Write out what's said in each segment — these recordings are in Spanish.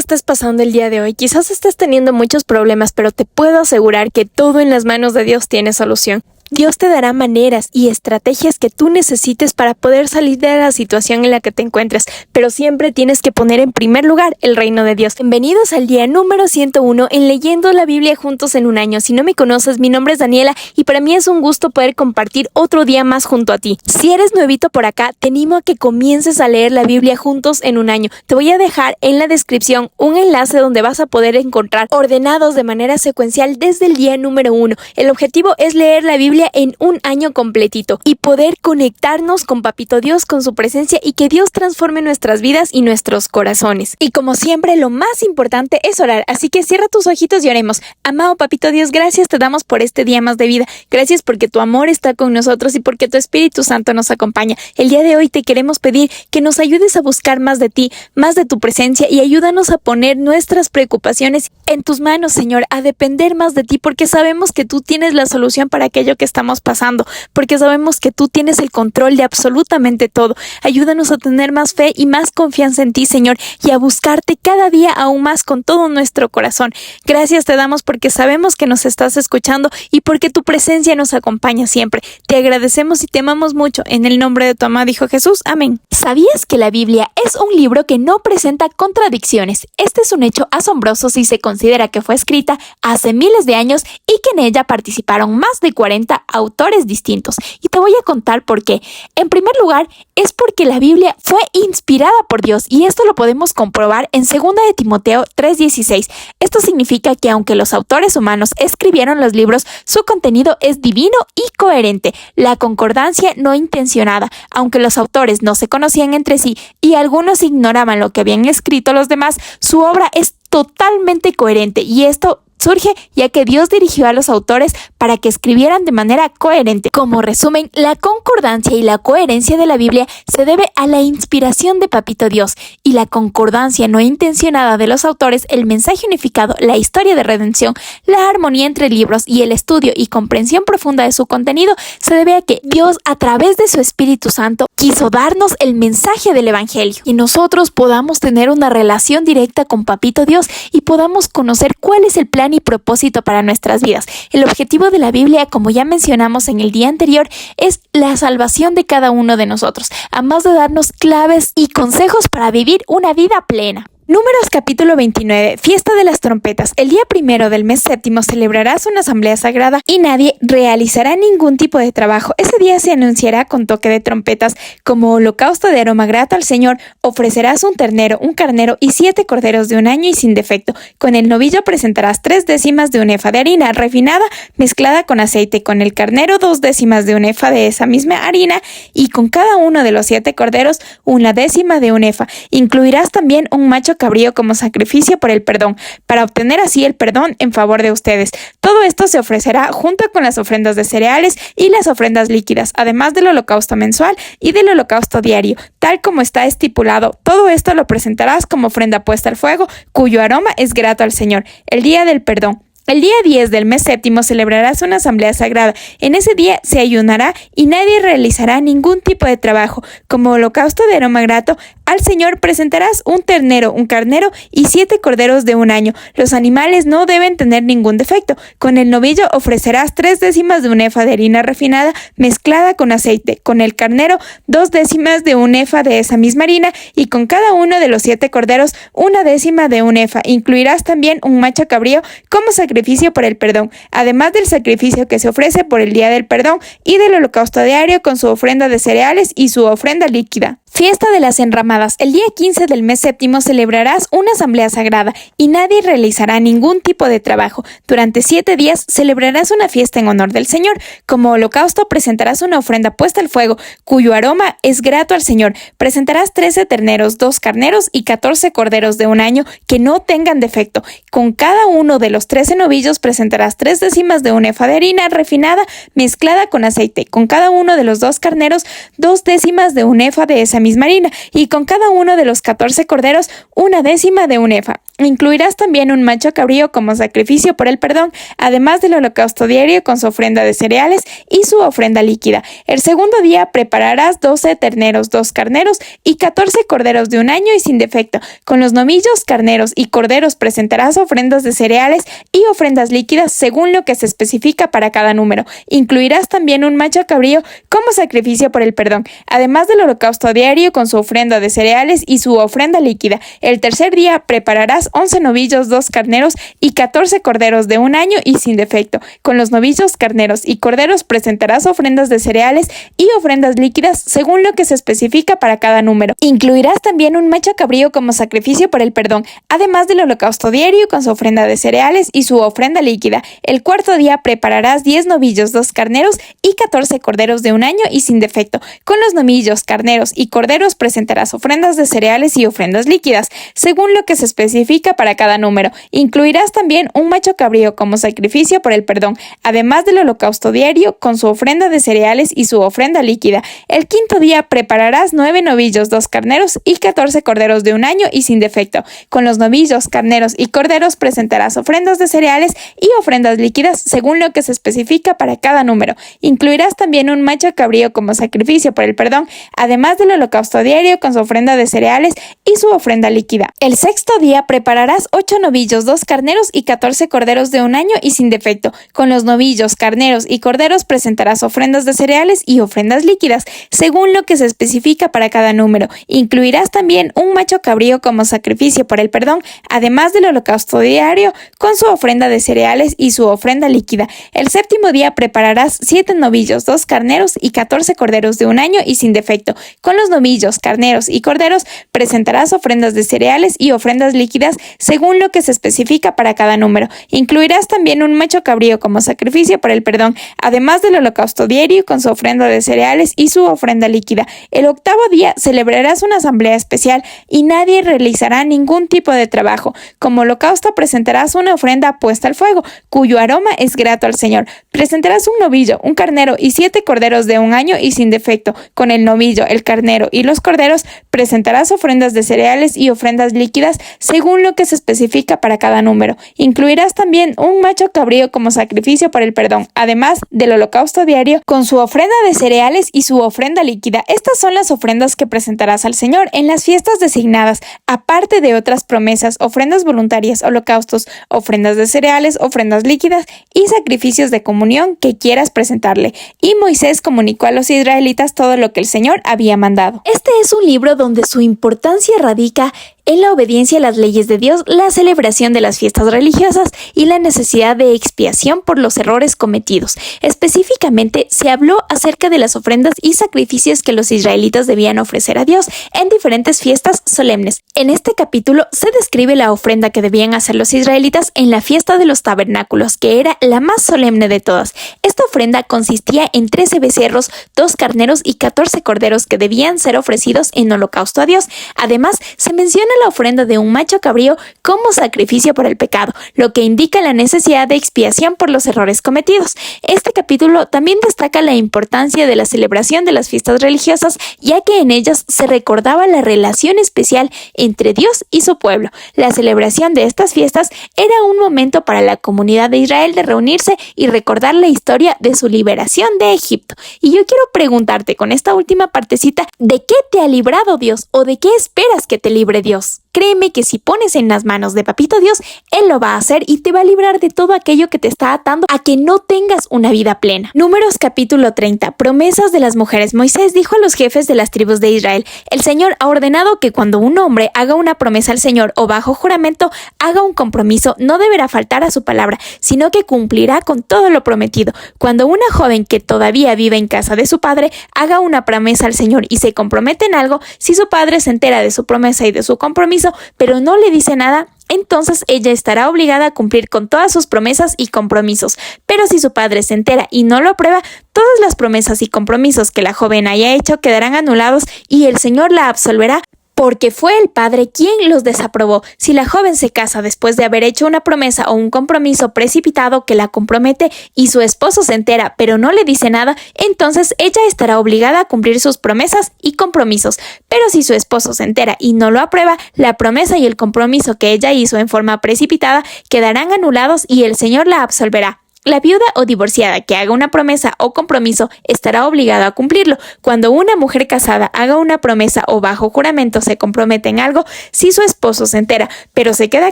estés pasando el día de hoy. Quizás estés teniendo muchos problemas, pero te puedo asegurar que todo en las manos de Dios tiene solución. Dios te dará maneras y estrategias que tú necesites para poder salir de la situación en la que te encuentres, pero siempre tienes que poner en primer lugar el reino de Dios. Bienvenidos al día número 101 en Leyendo la Biblia Juntos en un Año. Si no me conoces, mi nombre es Daniela y para mí es un gusto poder compartir otro día más junto a ti. Si eres nuevito por acá, te animo a que comiences a leer la Biblia juntos en un año. Te voy a dejar en la descripción un enlace donde vas a poder encontrar ordenados de manera secuencial desde el día número 1. El objetivo es leer la Biblia en un año completito y poder conectarnos con Papito Dios, con su presencia y que Dios transforme nuestras vidas y nuestros corazones. Y como siempre, lo más importante es orar, así que cierra tus ojitos y oremos. Amado Papito Dios, gracias te damos por este día más de vida. Gracias porque tu amor está con nosotros y porque tu Espíritu Santo nos acompaña. El día de hoy te queremos pedir que nos ayudes a buscar más de ti, más de tu presencia y ayúdanos a poner nuestras preocupaciones en tus manos, Señor, a depender más de ti porque sabemos que tú tienes la solución para aquello que estamos pasando, porque sabemos que tú tienes el control de absolutamente todo. Ayúdanos a tener más fe y más confianza en ti, Señor, y a buscarte cada día aún más con todo nuestro corazón. Gracias te damos porque sabemos que nos estás escuchando y porque tu presencia nos acompaña siempre. Te agradecemos y te amamos mucho. En el nombre de tu amado Hijo Jesús. Amén. ¿Sabías que la Biblia es un libro que no presenta contradicciones? Este es un hecho asombroso si se considera que fue escrita hace miles de años y que en ella participaron más de 40 autores distintos. Y te voy a contar por qué. En primer lugar, es porque la Biblia fue inspirada por Dios y esto lo podemos comprobar en 2 de Timoteo 3:16. Esto significa que aunque los autores humanos escribieron los libros, su contenido es divino y coherente. La concordancia no intencionada, aunque los autores no se conocían entre sí y algunos ignoraban lo que habían escrito los demás, su obra es totalmente coherente y esto surge ya que Dios dirigió a los autores para que escribieran de manera coherente. Como resumen, la concordancia y la coherencia de la Biblia se debe a la inspiración de Papito Dios y la concordancia no intencionada de los autores, el mensaje unificado, la historia de redención, la armonía entre libros y el estudio y comprensión profunda de su contenido se debe a que Dios a través de su Espíritu Santo quiso darnos el mensaje del Evangelio y nosotros podamos tener una relación directa con Papito Dios y podamos conocer cuál es el plan y propósito para nuestras vidas. El objetivo de la Biblia, como ya mencionamos en el día anterior, es la salvación de cada uno de nosotros, además de darnos claves y consejos para vivir una vida plena. Números capítulo 29, fiesta de las trompetas. El día 1 del mes séptimo celebrarás una asamblea sagrada y nadie realizará ningún tipo de trabajo. Ese día se anunciará con toque de trompetas. Como holocausto de aroma grato al Señor, ofrecerás un ternero, un carnero y 7 corderos de un año y sin defecto. Con el novillo presentarás 3 décimas de un efa de harina refinada mezclada con aceite. Con el carnero 2 décimas de un efa de esa misma harina y con cada uno de los 7 corderos 1 décima de un efa. Incluirás también un macho cabrío como sacrificio por el perdón, para obtener así el perdón en favor de ustedes. Todo esto se ofrecerá junto con las ofrendas de cereales y las ofrendas líquidas, además del holocausto mensual y del holocausto diario, tal como está estipulado. Todo esto lo presentarás como ofrenda puesta al fuego, cuyo aroma es grato al Señor. El día del perdón. El día 10 del mes séptimo celebrarás una asamblea sagrada. En ese día se ayunará y nadie realizará ningún tipo de trabajo. Como holocausto de aroma grato al Señor presentarás un ternero, un carnero y 7 corderos de un año. Los animales no deben tener ningún defecto. Con el novillo ofrecerás 3 décimas de un efa de harina refinada mezclada con aceite. Con el carnero 2 décimas de un efa de esa misma harina y con cada uno de los 7 corderos 1 décima de un efa. Incluirás también un macho cabrío como sacrificio por el perdón, además del sacrificio que se ofrece por el día del perdón y del holocausto diario con su ofrenda de cereales y su ofrenda líquida. Fiesta de las enramadas. El día 15 del mes séptimo celebrarás una asamblea sagrada y nadie realizará ningún tipo de trabajo. Durante 7 días celebrarás una fiesta en honor del Señor. Como holocausto presentarás una ofrenda puesta al fuego, cuyo aroma es grato al Señor. Presentarás 13 terneros, 2 carneros y 14 corderos de un año que no tengan defecto. Con cada uno de los 13 novillos presentarás 3 décimas de un efa de harina refinada mezclada con aceite. Con cada uno de los 2 carneros, 2 décimas de un efa de esa misma harina y con cada uno de los 14 corderos 1 décima de un efa. Incluirás también un macho cabrío como sacrificio por el perdón, además del holocausto diario con su ofrenda de cereales y su ofrenda líquida. El segundo día prepararás 12 terneros, 2 carneros y 14 corderos de un año y sin defecto. Con los novillos, carneros y corderos presentarás ofrendas de cereales y ofrendas líquidas según lo que se especifica para cada número. Incluirás también un macho cabrío como sacrificio por el perdón, además del holocausto diario con su ofrenda de cereales y su ofrenda líquida. El tercer día prepararás 11 novillos, 2 carneros y 14 corderos de un año y sin defecto. Con los novillos, carneros y corderos presentarás ofrendas de cereales y ofrendas líquidas según lo que se especifica para cada número. Incluirás también un macho cabrío como sacrificio por el perdón, además del holocausto diario con su ofrenda de cereales y su ofrenda líquida. El cuarto día prepararás 10 novillos, 2 carneros y 14 corderos de un año y sin defecto. Con los novillos, carneros y corderos presentarás ofrendas de cereales y ofrendas líquidas según lo que se especifica para cada número. Incluirás también un macho cabrío como sacrificio por el perdón, además del holocausto diario con su ofrenda de cereales y su ofrenda líquida. El quinto día prepararás 9 novillos, 2 carneros y 14 corderos de un año y sin defecto. Con los novillos, carneros y corderos presentarás ofrendas de cereales y ofrendas líquidas según lo que se especifica para cada número. Incluirás también un macho cabrío como sacrificio por el perdón, además del holocausto diario con su ofrenda de cereales y su ofrenda líquida. El sexto día prepararás 8 novillos, 2 carneros y 14 corderos de un año y sin defecto. Con los novillos, carneros y corderos presentarás ofrendas de cereales y ofrendas líquidas, según lo que se especifica para cada número. Incluirás también un macho cabrío como sacrificio por el perdón, además del holocausto diario con su ofrenda de cereales y su ofrenda líquida. El séptimo día prepararás 7 novillos, 2 carneros y 14 corderos de un año y sin defecto. Con los novillos, carneros y corderos presentarás ofrendas de cereales y ofrendas líquidas según lo que se especifica para cada número. Incluirás también un macho cabrío como sacrificio por el perdón, además del holocausto diario con su ofrenda de cereales y su ofrenda líquida. El octavo día celebrarás una asamblea especial y nadie realizará ningún tipo de trabajo. Como holocausto presentarás una ofrenda puesta al fuego, cuyo aroma es grato al Señor. Presentarás un novillo, un carnero y 7 corderos de un año y sin defecto. Con el novillo, el carnero y los corderos presentarás ofrendas de cereales y ofrendas líquidas según lo que se especifica para cada número. Incluirás también un macho cabrío como sacrificio por el perdón, además del holocausto diario con su ofrenda de cereales y su ofrenda líquida. Estas son las ofrendas que presentarás al Señor en las fiestas designadas, aparte de otras promesas, ofrendas voluntarias, holocaustos, ofrendas de cereales, ofrendas líquidas y sacrificios de comunión que quieras presentarle. Y Moisés comunicó a los israelitas todo lo que el Señor había mandado. Este es un libro donde su importancia radica en la obediencia a las leyes de Dios, la celebración de las fiestas religiosas y la necesidad de expiación por los errores cometidos. Específicamente, se habló acerca de las ofrendas y sacrificios que los israelitas debían ofrecer a Dios en diferentes fiestas solemnes. En este capítulo se describe la ofrenda que debían hacer los israelitas en la fiesta de los tabernáculos, que era la más solemne de todas. Esta ofrenda consistía en 13 becerros, 2 carneros y 14 corderos que debían ser ofrecidos en holocausto a Dios. Además, se menciona la ofrenda de un macho cabrío como sacrificio por el pecado, lo que indica la necesidad de expiación por los errores cometidos. Este capítulo también destaca la importancia de la celebración de las fiestas religiosas, ya que en ellas se recordaba la relación especial entre Dios y su pueblo. La celebración de estas fiestas era un momento para la comunidad de Israel de reunirse y recordar la historia de su liberación de Egipto. Y yo quiero preguntarte con esta última partecita, ¿de qué te ha librado Dios o de qué esperas que te libre Dios? Créeme que si pones en las manos de Papito Dios, Él lo va a hacer y te va a librar de todo aquello que te está atando a que no tengas una vida plena. Números capítulo 30. Promesas de las mujeres. Moisés dijo a los jefes de las tribus de Israel: el Señor ha ordenado que cuando un hombre haga una promesa al Señor o bajo juramento haga un compromiso, no deberá faltar a su palabra, sino que cumplirá con todo lo prometido. Cuando una joven que todavía vive en casa de su padre haga una promesa al Señor y se compromete en algo, si su padre se entera de su promesa y de su compromiso, pero no le dice nada, entonces ella estará obligada a cumplir con todas sus promesas y compromisos. Pero si su padre se entera y no lo aprueba, todas las promesas y compromisos que la joven haya hecho quedarán anulados y el Señor la absolverá porque fue el padre quien los desaprobó. Si la joven se casa después de haber hecho una promesa o un compromiso precipitado que la compromete y su esposo se entera pero no le dice nada, entonces ella estará obligada a cumplir sus promesas y compromisos. Pero si su esposo se entera y no lo aprueba, la promesa y el compromiso que ella hizo en forma precipitada quedarán anulados y el Señor la absolverá. La viuda o divorciada que haga una promesa o compromiso estará obligada a cumplirlo. Cuando una mujer casada haga una promesa o bajo juramento se compromete en algo, si su esposo se entera pero se queda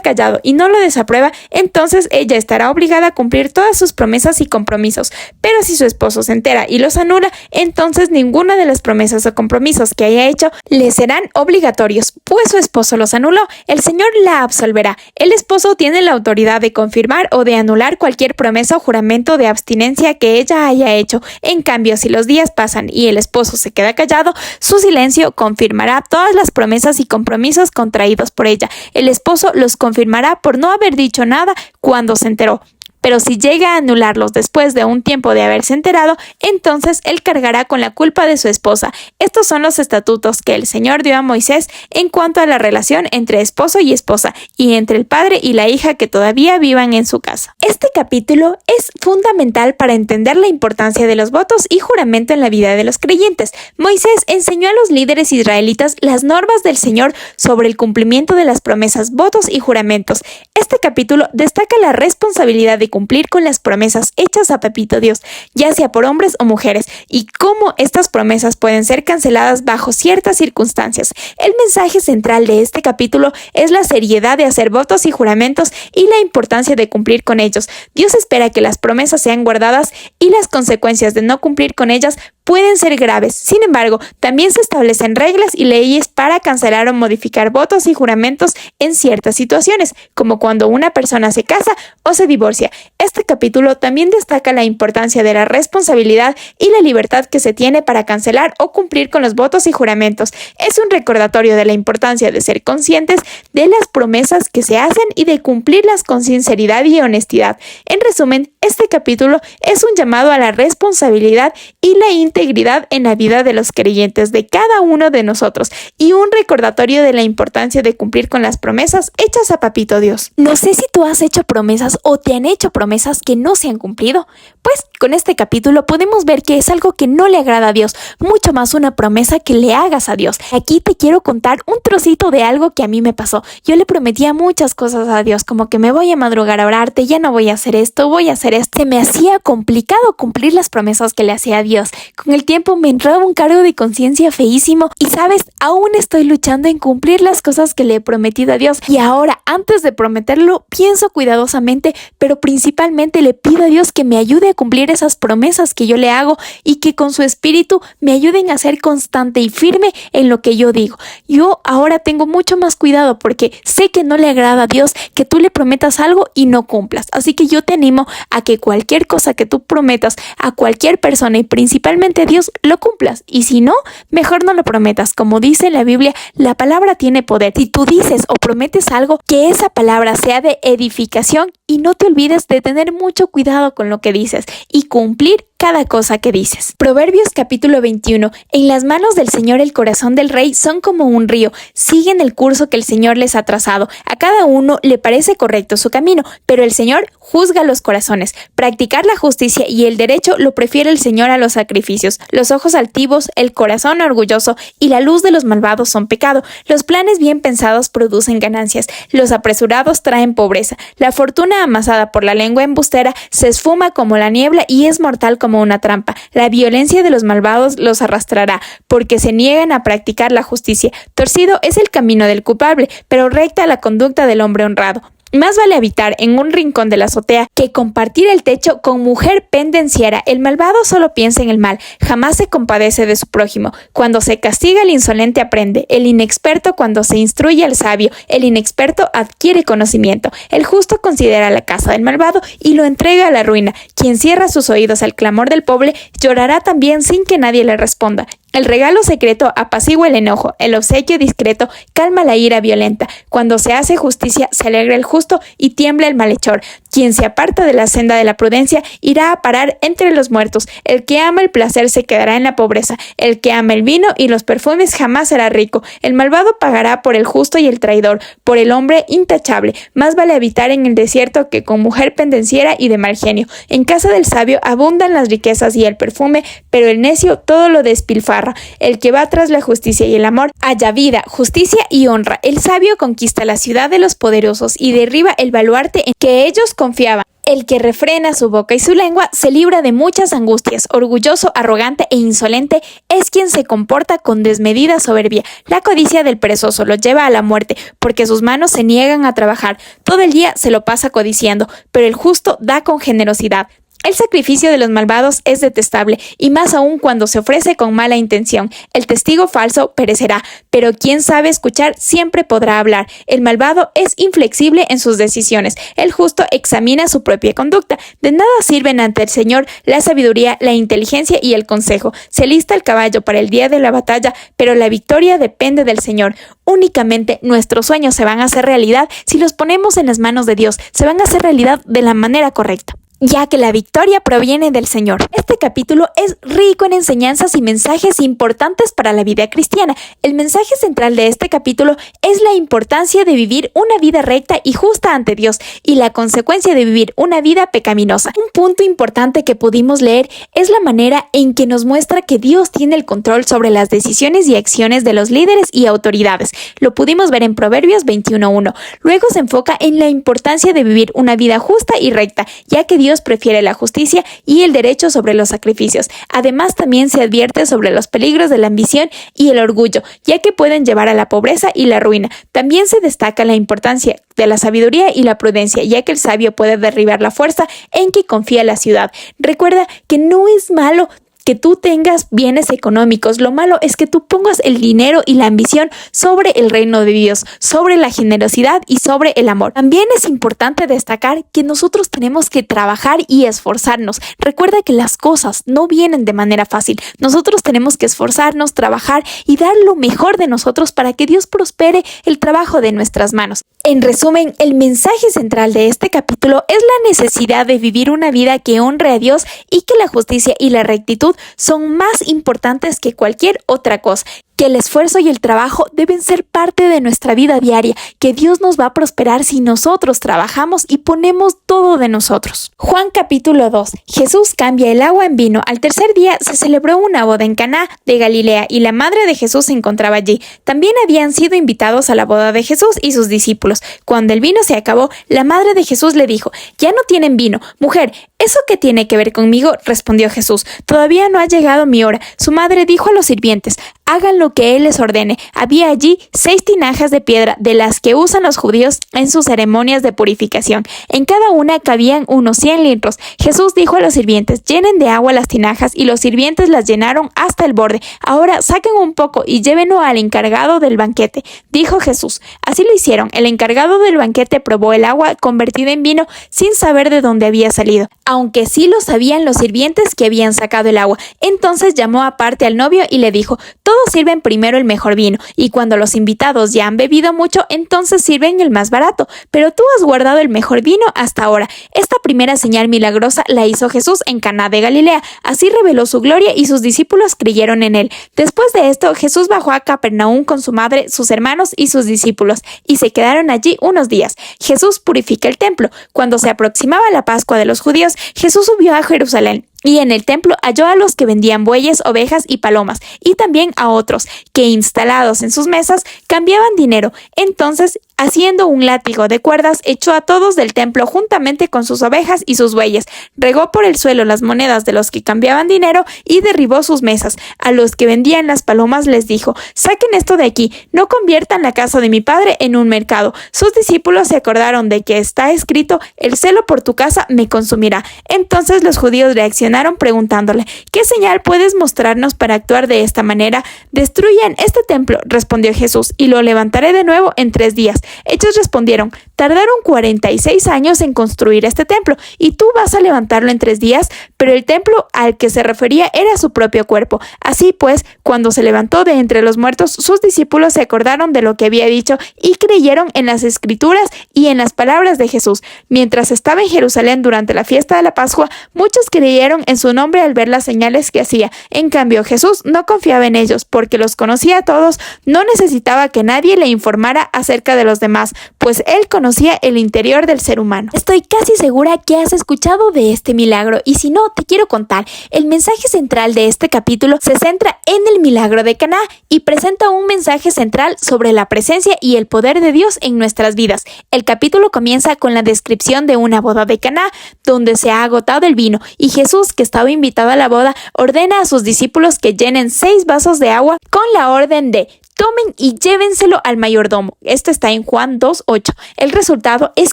callado y no lo desaprueba, entonces ella estará obligada a cumplir todas sus promesas y compromisos. Pero si su esposo se entera y los anula, entonces ninguna de las promesas o compromisos que haya hecho le serán obligatorios, pues su esposo los anuló. El Señor la absolverá. El esposo tiene la autoridad de confirmar o de anular cualquier promesa o juramento de abstinencia que ella haya hecho. En cambio, si los días pasan y el esposo se queda callado, su silencio confirmará todas las promesas y compromisos contraídos por ella. El esposo los confirmará por no haber dicho nada cuando se enteró. Pero si llega a anularlos después de un tiempo de haberse enterado, entonces él cargará con la culpa de su esposa. Estos son los estatutos que el Señor dio a Moisés en cuanto a la relación entre esposo y esposa, y entre el padre y la hija que todavía vivan en su casa. Este capítulo es fundamental para entender la importancia de los votos y juramento en la vida de los creyentes. Moisés enseñó a los líderes israelitas las normas del Señor sobre el cumplimiento de las promesas, votos y juramentos. Este capítulo destaca la responsabilidad de cumplir con las promesas hechas a Papito Dios, ya sea por hombres o mujeres, y cómo estas promesas pueden ser canceladas bajo ciertas circunstancias. El mensaje central de este capítulo es la seriedad de hacer votos y juramentos y la importancia de cumplir con ellos. Dios espera que las promesas sean guardadas y las consecuencias de no cumplir con ellas pueden ser graves. Sin embargo, también se establecen reglas y leyes para cancelar o modificar votos y juramentos en ciertas situaciones, como cuando una persona se casa o se divorcia. Este capítulo también destaca la importancia de la responsabilidad y la libertad que se tiene para cancelar o cumplir con los votos y juramentos. Es un recordatorio de la importancia de ser conscientes de las promesas que se hacen y de cumplirlas con sinceridad y honestidad. En resumen, este capítulo es un llamado a la responsabilidad y la integridad en la vida de los creyentes, de cada uno de nosotros, y un recordatorio de la importancia de cumplir con las promesas hechas a Papito Dios. No sé si tú has hecho promesas o te han hecho promesas que no se han cumplido. Pues con este capítulo podemos ver que es algo que no le agrada a Dios, mucho más una promesa que le hagas a Dios. Aquí te quiero contar un trocito de algo que a mí me pasó. Yo le prometía muchas cosas a Dios, como que me voy a madrugar a orarte, ya no voy a hacer esto, voy a hacer esto. Se me hacía complicado cumplir las promesas que le hacía a Dios. Con el tiempo me entraba un cargo de conciencia feísimo y, ¿sabes? Aún estoy luchando en cumplir las cosas que le he prometido a Dios. Y ahora, antes de prometerlo, pienso cuidadosamente, pero principalmente le pido a Dios que me ayude a cumplir esas promesas que yo le hago y que con su espíritu me ayuden a ser constante y firme en lo que yo digo. Yo ahora tengo mucho más cuidado porque sé que no le agrada a Dios que tú le prometas algo y no cumplas. Así que yo te animo a que cualquier cosa que tú prometas a cualquier persona y principalmente a Dios lo cumplas. Y si no, mejor no lo prometas. Como dice en la Biblia, la palabra tiene poder. Si tú dices o prometes algo, que esa palabra sea de edificación y no te olvides de tener mucho cuidado con lo que dices y cumplir cada cosa que dices. Proverbios capítulo 21. En las manos del Señor el corazón del rey son como un río. Siguen el curso que el Señor les ha trazado. A cada uno le parece correcto su camino, pero el Señor juzga los corazones. Practicar la justicia y el derecho lo prefiere el Señor a los sacrificios. Los ojos altivos, el corazón orgulloso y la luz de los malvados son pecado. Los planes bien pensados producen ganancias. Los apresurados traen pobreza. La fortuna amasada por la lengua embustera se esfuma como la niebla y es mortal como una trampa. La violencia de los malvados los arrastrará, porque se niegan a practicar la justicia. Torcido es el camino del culpable, pero recta la conducta del hombre honrado. Más vale habitar en un rincón de la azotea que compartir el techo con mujer pendenciera. El malvado solo piensa en el mal, jamás se compadece de su prójimo. Cuando se castiga el insolente aprende, el inexperto cuando se instruye al sabio, el inexperto adquiere conocimiento. El justo considera la casa del malvado y lo entrega a la ruina. Quien cierra sus oídos al clamor del pobre llorará también sin que nadie le responda. El regalo secreto apacigua el enojo, el obsequio discreto calma la ira violenta. Cuando se hace justicia, se alegra el justo y tiembla el malhechor. Quien se aparta de la senda de la prudencia irá a parar entre los muertos. El que ama el placer se quedará en la pobreza. El que ama el vino y los perfumes jamás será rico. El malvado pagará por el justo y el traidor, por el hombre intachable. Más vale habitar en el desierto que con mujer pendenciera y de mal genio. En casa del sabio abundan las riquezas y el perfume, pero el necio todo lo despilfarra. El que va tras la justicia y el amor halla vida, justicia y honra. El sabio conquista la ciudad de los poderosos y derriba el baluarte en que ellos confiaban. El que refrena su boca y su lengua se libra de muchas angustias. Orgulloso, arrogante e insolente es quien se comporta con desmedida soberbia. La codicia del perezoso lo lleva a la muerte, porque sus manos se niegan a trabajar. Todo el día se lo pasa codiciando, pero el justo da con generosidad. El sacrificio de los malvados es detestable, y más aún cuando se ofrece con mala intención. El testigo falso perecerá, pero quien sabe escuchar siempre podrá hablar. El malvado es inflexible en sus decisiones. El justo examina su propia conducta. De nada sirven ante el Señor la sabiduría, la inteligencia y el consejo. Se alista el caballo para el día de la batalla, pero la victoria depende del Señor. Únicamente nuestros sueños se van a hacer realidad si los ponemos en las manos de Dios. Se van a hacer realidad de la manera correcta, ya que la victoria proviene del Señor. Este capítulo es rico en enseñanzas y mensajes importantes para la vida cristiana. El mensaje central de este capítulo es la importancia de vivir una vida recta y justa ante Dios y la consecuencia de vivir una vida pecaminosa. Un punto importante que pudimos leer es la manera en que nos muestra que Dios tiene el control sobre las decisiones y acciones de los líderes y autoridades. Lo pudimos ver en Proverbios 21:1. Luego se enfoca en la importancia de vivir una vida justa y recta, ya que Dios prefiere la justicia y el derecho sobre los sacrificios. Además, también se advierte sobre los peligros de la ambición y el orgullo, ya que pueden llevar a la pobreza y la ruina. También se destaca la importancia de la sabiduría y la prudencia, ya que el sabio puede derribar la fuerza en que confía la ciudad. Recuerda que no es malo que tú tengas bienes económicos. Lo malo es que tú pongas el dinero y la ambición sobre el reino de Dios, sobre la generosidad y sobre el amor. También es importante destacar que nosotros tenemos que trabajar y esforzarnos. Recuerda que las cosas no vienen de manera fácil. Nosotros tenemos que esforzarnos, trabajar y dar lo mejor de nosotros para que Dios prospere el trabajo de nuestras manos. En resumen, el mensaje central de este capítulo es la necesidad de vivir una vida que honre a Dios y que la justicia y la rectitud son más importantes que cualquier otra cosa. Que el esfuerzo y el trabajo deben ser parte de nuestra vida diaria, que Dios nos va a prosperar si nosotros trabajamos y ponemos todo de nosotros. Juan capítulo 2. Jesús cambia el agua en vino. Al tercer día se celebró una boda en Caná de Galilea y la madre de Jesús se encontraba allí. También habían sido invitados a la boda de Jesús y sus discípulos. Cuando el vino se acabó, la madre de Jesús le dijo: «Ya no tienen vino». «Mujer, ¿eso qué tiene que ver conmigo?», respondió Jesús. «Todavía no ha llegado mi hora». Su madre dijo a los sirvientes: «Hagan lo que él les ordene». Había allí 6 tinajas de piedra, de las que usan los judíos en sus ceremonias de purificación. En cada una cabían unos 100 litros. Jesús dijo a los sirvientes: «Llenen de agua las tinajas», y los sirvientes las llenaron hasta el borde. «Ahora saquen un poco y llévenlo al encargado del banquete», dijo Jesús. Así lo hicieron. El encargado del banquete probó el agua convertida en vino sin saber de dónde había salido, aunque sí lo sabían los sirvientes que habían sacado el agua. Entonces llamó aparte al novio y le dijo: «Todos sirven primero el mejor vino, y cuando los invitados ya han bebido mucho, entonces sirven el más barato, pero tú has guardado el mejor vino hasta ahora». Esta primera señal milagrosa la hizo Jesús en Caná de Galilea. Así reveló su gloria y sus discípulos creyeron en él. Después de esto, Jesús bajó a Capernaum con su madre, sus hermanos y sus discípulos, y se quedaron allí unos días. Jesús purifica el templo. Cuando se aproximaba la Pascua de los judíos, Jesús subió a Jerusalén. Y en el templo halló a los que vendían bueyes, ovejas y palomas, y también a otros, que instalados en sus mesas cambiaban dinero. Entonces, haciendo un látigo de cuerdas, echó a todos del templo juntamente con sus ovejas y sus bueyes, regó por el suelo las monedas de los que cambiaban dinero y derribó sus mesas. A los que vendían las palomas les dijo: «Saquen esto de aquí, no conviertan la casa de mi padre en un mercado». Sus discípulos se acordaron de que está escrito: «El celo por tu casa me consumirá». Entonces los judíos reaccionaron preguntándole: «¿Qué señal puedes mostrarnos para actuar de esta manera?». «Destruyan este templo», respondió Jesús, «y lo levantaré de nuevo en 3 días». Ellos respondieron: Tardaron 46 años en construir este templo y tú vas a levantarlo en 3 días, pero el templo al que se refería era su propio cuerpo. Así pues, cuando se levantó de entre los muertos, sus discípulos se acordaron de lo que había dicho y creyeron en las Escrituras y en las palabras de Jesús. Mientras estaba en Jerusalén durante la fiesta de la Pascua, muchos creyeron en su nombre al ver las señales que hacía. En cambio, Jesús no confiaba en ellos porque los conocía a todos, no necesitaba que nadie le informara acerca de los demás, pues él conocía el interior del ser humano. Estoy casi segura que has escuchado de este milagro y si no, te quiero contar. El mensaje central de este capítulo se centra en el milagro de Caná y presenta un mensaje central sobre la presencia y el poder de Dios en nuestras vidas. El capítulo comienza con la descripción de una boda de Caná, donde se ha agotado el vino, y Jesús, que estaba invitado a la boda, ordena a sus discípulos que llenen 6 vasos de agua con la orden de: tomen y llévenselo al mayordomo. Esto está en Juan 2:8. El resultado es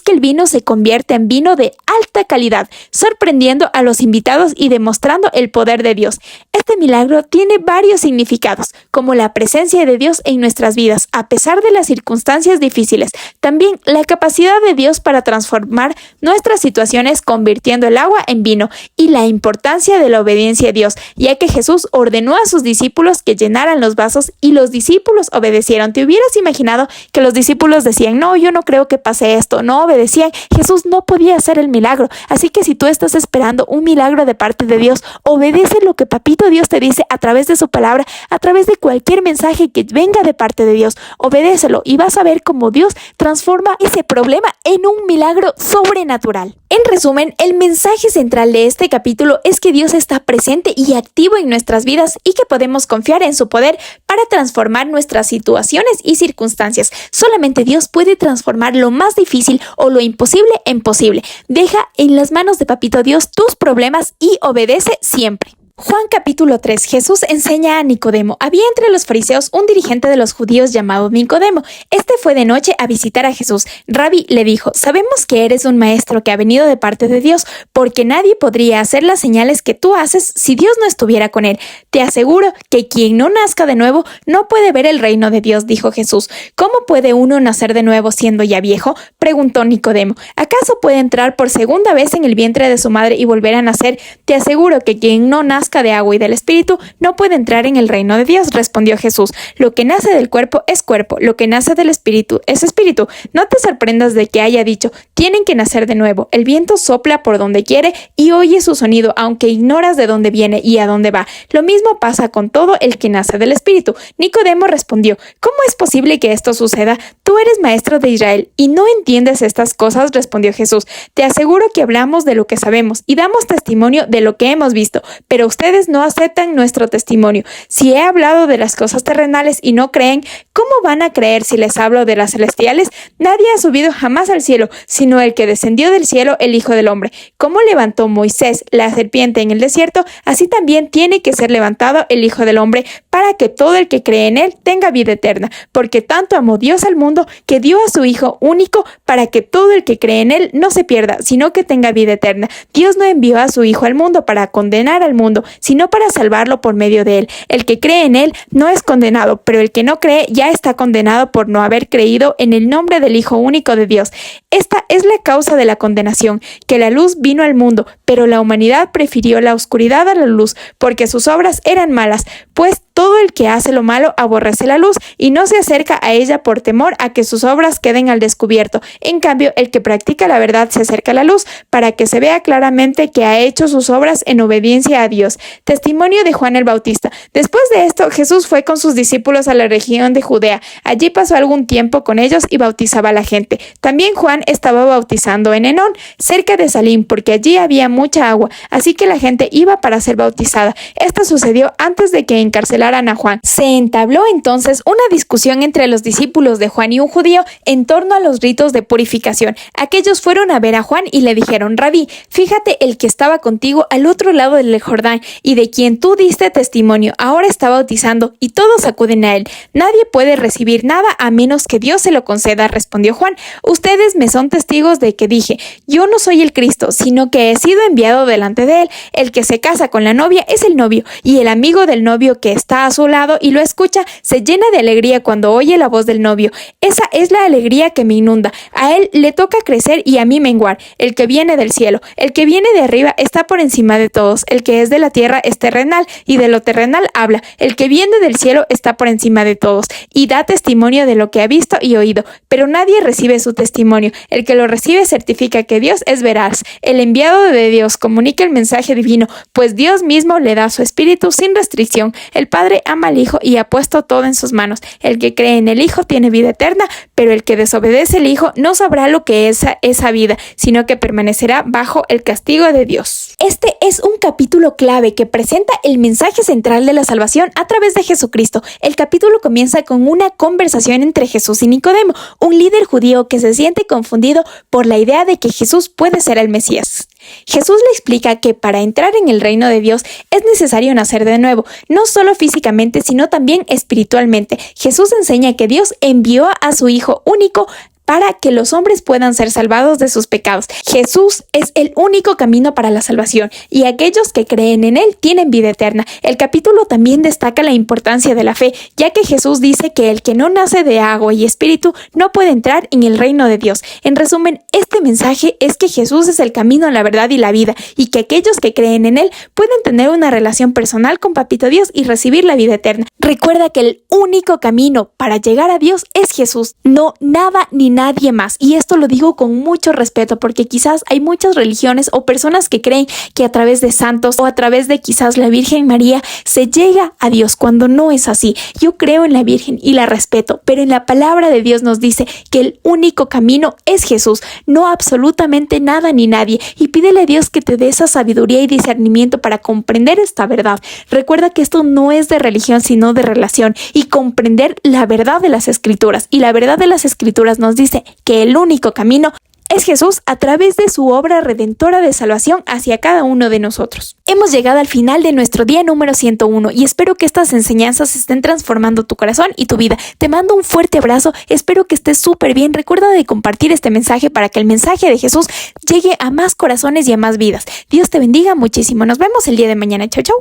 que el vino se convierte en vino de alta calidad, sorprendiendo a los invitados y demostrando el poder de Dios. Este milagro tiene varios significados, como la presencia de Dios en nuestras vidas, a pesar de las circunstancias difíciles. También la capacidad de Dios para transformar nuestras situaciones convirtiendo el agua en vino, y la importancia de la obediencia a Dios, ya que Jesús ordenó a sus discípulos que llenaran los vasos y los discípulos obedecieron. ¿Te hubieras imaginado que los discípulos decían: no, yo no creo que pase esto? No obedecían. Jesús no podía hacer el milagro. Así que si tú estás esperando un milagro de parte de Dios, obedece lo que Papito Dios te dice a través de su palabra, a través de cualquier mensaje que venga de parte de Dios. Obedécelo y vas a ver cómo Dios transforma ese problema en un milagro sobrenatural. En resumen, el mensaje central de este capítulo es que Dios está presente y activo en nuestras vidas y que podemos confiar en su poder para transformar nuestras situaciones y circunstancias. Solamente Dios puede transformar lo más difícil o lo imposible en posible. Deja en las manos de Papito Dios tus problemas y obedece siempre. Juan capítulo 3. Jesús enseña a Nicodemo. Había entre los fariseos un dirigente de los judíos llamado Nicodemo. Este fue de noche a visitar a Jesús. Rabí, le dijo: sabemos que eres un maestro que ha venido de parte de Dios, porque nadie podría hacer las señales que tú haces si Dios no estuviera con él. Te aseguro que quien no nazca de nuevo no puede ver el reino de Dios, dijo Jesús. ¿Cómo puede uno nacer de nuevo siendo ya viejo?, preguntó Nicodemo. ¿Acaso puede entrar por segunda vez en el vientre de su madre y volver a nacer? Te aseguro que quien no nazca de agua y del Espíritu no puede entrar en el reino de Dios, respondió Jesús. Lo que nace del cuerpo es cuerpo, lo que nace del Espíritu es Espíritu. No te sorprendas de que haya dicho: tienen que nacer de nuevo. El viento sopla por donde quiere y oye su sonido, aunque ignoras de dónde viene y a dónde va. Lo mismo pasa con todo el que nace del Espíritu. Nicodemo respondió: ¿cómo es posible que esto suceda? Tú eres maestro de Israel y no entiendes estas cosas, respondió Jesús. Te aseguro que hablamos de lo que sabemos y damos testimonio de lo que hemos visto, pero ustedes no aceptan nuestro testimonio. Si he hablado de las cosas terrenales y no creen, ¿cómo van a creer si les hablo de las celestiales? Nadie ha subido jamás al cielo, sino el que descendió del cielo, el Hijo del Hombre. Como levantó Moisés la serpiente en el desierto, así también tiene que ser levantado el Hijo del Hombre, para que todo el que cree en él tenga vida eterna. Porque tanto amó Dios al mundo que dio a su Hijo único, para que todo el que cree en él no se pierda, sino que tenga vida eterna. Dios no envió a su Hijo al mundo para condenar al mundo, sino para salvarlo por medio de él. El que cree en él no es condenado, pero el que no cree ya está condenado por no haber creído en el nombre del Hijo único de Dios. Esta es la causa de la condenación, que la luz vino al mundo, pero la humanidad prefirió la oscuridad a la luz, porque sus obras eran malas. Pues todo el que hace lo malo aborrece la luz y no se acerca a ella por temor a que sus obras queden al descubierto. En cambio, el que practica la verdad se acerca a la luz, para que se vea claramente que ha hecho sus obras en obediencia a Dios. Testimonio de Juan el Bautista. Después de esto, Jesús fue con sus discípulos a la región de Judea. Allí pasó algún tiempo con ellos y bautizaba a la gente. También Juan estaba bautizando en Enón, cerca de Salim, porque allí había mucha agua, así que la gente iba para ser bautizada. Esto sucedió antes de que encarcelaran a Juan. Se entabló entonces una discusión entre los discípulos de Juan y un judío en torno a los ritos de purificación. Aquellos fueron a ver a Juan y le dijeron: Rabí, fíjate, el que estaba contigo al otro lado del Jordán y de quien tú diste testimonio, ahora está bautizando y todos acuden a él. Nadie puede recibir nada a menos que Dios se lo conceda, respondió Juan. Ustedes me son testigos de que dije: yo no soy el Cristo, sino que he sido enviado delante de él. El que se casa con la novia es el novio, y el amigo del novio que está está a su lado y lo escucha, se llena de alegría cuando oye la voz del novio. Esa es la alegría que me inunda. A él le toca crecer y a mí menguar. El que viene del cielo, el que viene de arriba está por encima de todos. El que es de la tierra es terrenal y de lo terrenal habla. El que viene del cielo está por encima de todos y da testimonio de lo que ha visto y oído, pero nadie recibe su testimonio. El que lo recibe certifica que Dios es veraz. El enviado de Dios comunica el mensaje divino, pues Dios mismo le da su espíritu sin restricción. El Padre ama al Hijo y ha puesto todo en sus manos. El que cree en el Hijo tiene vida eterna, pero el que desobedece al Hijo no sabrá lo que es esa vida, sino que permanecerá bajo el castigo de Dios. Este es un capítulo clave que presenta el mensaje central de la salvación a través de Jesucristo. El capítulo comienza con una conversación entre Jesús y Nicodemo, un líder judío que se siente confundido por la idea de que Jesús puede ser el Mesías. Jesús le explica que para entrar en el reino de Dios es necesario nacer de nuevo, no solo físicamente, sino también espiritualmente. Jesús enseña que Dios envió a su Hijo único para que los hombres puedan ser salvados de sus pecados. Jesús es el único camino para la salvación y aquellos que creen en Él tienen vida eterna. El capítulo también destaca la importancia de la fe, ya que Jesús dice que el que no nace de agua y espíritu no puede entrar en el reino de Dios. En resumen, este mensaje es que Jesús es el camino, la verdad y la vida, y que aquellos que creen en Él pueden tener una relación personal con Papito Dios y recibir la vida eterna. Recuerda que el único camino para llegar a Dios es Jesús, no nada ni nadie más. Y esto lo digo con mucho respeto porque quizás hay muchas religiones o personas que creen que a través de santos o a través de quizás la Virgen María se llega a Dios cuando no es así. Yo creo en la Virgen y la respeto, pero en la palabra de Dios nos dice que el único camino es Jesús, no absolutamente nada ni nadie. Y pídele a Dios que te dé esa sabiduría y discernimiento para comprender esta verdad. Recuerda que esto no es de religión sino de relación y comprender la verdad de las Escrituras. Y la verdad de las Escrituras nos dice que el único camino es Jesús a través de su obra redentora de salvación hacia cada uno de nosotros. Hemos llegado al final de nuestro día número 101 y espero que estas enseñanzas estén transformando tu corazón y tu vida. Te mando un fuerte abrazo, espero que estés súper bien. Recuerda de compartir este mensaje para que el mensaje de Jesús llegue a más corazones y a más vidas. Dios te bendiga muchísimo. Nos vemos el día de mañana. Chau, chau.